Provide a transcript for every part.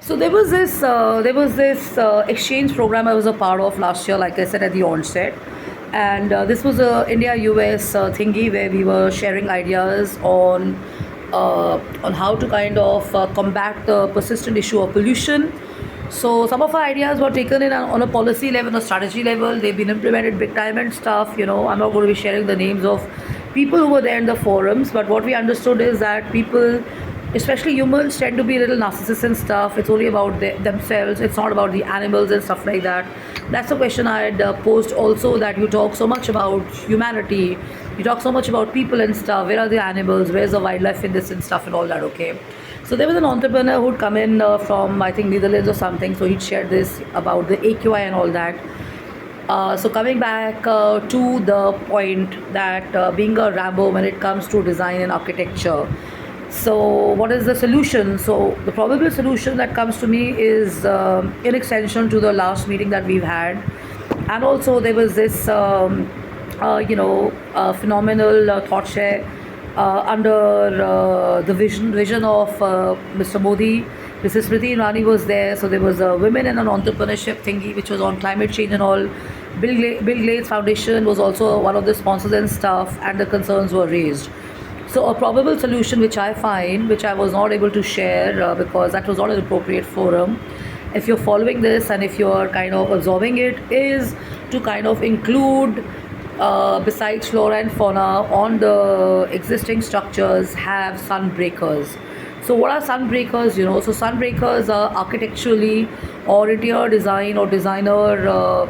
So there was this exchange program I was a part of last year, like I said at the onset, and this was a India-US thingy where we were sharing ideas on how to kind of combat the persistent issue of pollution. So some of our ideas were taken in on a policy level, a strategy level. They've been implemented big time and stuff. I'm not going to be sharing the names of people who were there in the forums, but what we understood is that people, especially humans, tend to be a little narcissists and stuff. It's only about themselves. It's not about the animals and stuff like that. That's the question I had posed also, that you talk so much about humanity, you talk so much about people and stuff. Where are the animals? Where's the wildlife in this and stuff and all that? Okay. So there was an entrepreneur who'd come in from, I think, Netherlands or something. So he'd shared this about the AQI and all that. So coming back to the point that being a Rambo when it comes to design and architecture. So what is the solution? So the probable solution that comes to me is in extension to the last meeting that we've had, and also there was this phenomenal thought share under the vision of Mr. Modi. Mrs. Smriti Irani was there, so there was a women and an entrepreneurship thingy which was on climate change and all. Bill Gates Foundation was also one of the sponsors and stuff, and the concerns were raised. So a probable solution which I find, which I was not able to share because that was not an appropriate forum, if you're following this and if you're kind of absorbing it, is to kind of include, besides flora and fauna, on the existing structures have sunbreakers. So what are sunbreakers? So sunbreakers are architecturally or interior design or designer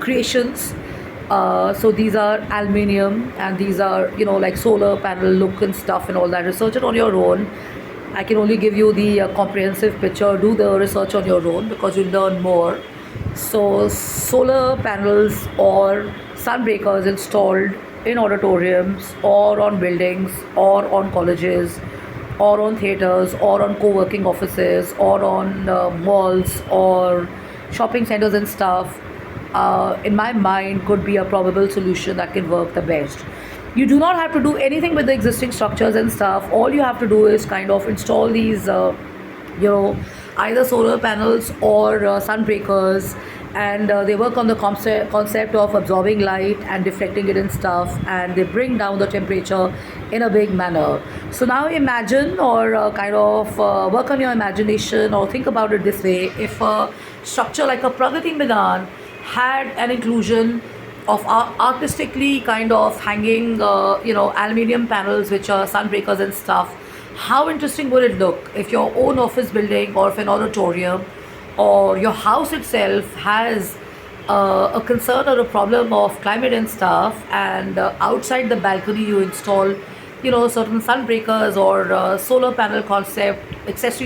creations. So these are aluminium, and these are like solar panel look and stuff and all that. Research it on your own. I can only give you the comprehensive picture. Do the research on your own because you'll learn more. So solar panels or sunbreakers installed in auditoriums or on buildings or on colleges or on theaters or on co-working offices or on malls or shopping centers and stuff, in my mind, could be a probable solution that can work the best. You do not have to do anything with the existing structures and stuff. All you have to do is kind of install these, either solar panels or sunbreakers, and they work on the concept of absorbing light and deflecting it and stuff, and they bring down the temperature in a big manner. So now imagine, or kind of work on your imagination, or think about it this way: if a structure like a Pragati Milan had an inclusion of artistically kind of hanging, aluminium panels which are sunbreakers and stuff, how interesting would it look if your own office building or if an auditorium or your house itself has a concern or a problem of climate and stuff, and outside the balcony you install certain sunbreakers or solar panel concept accessory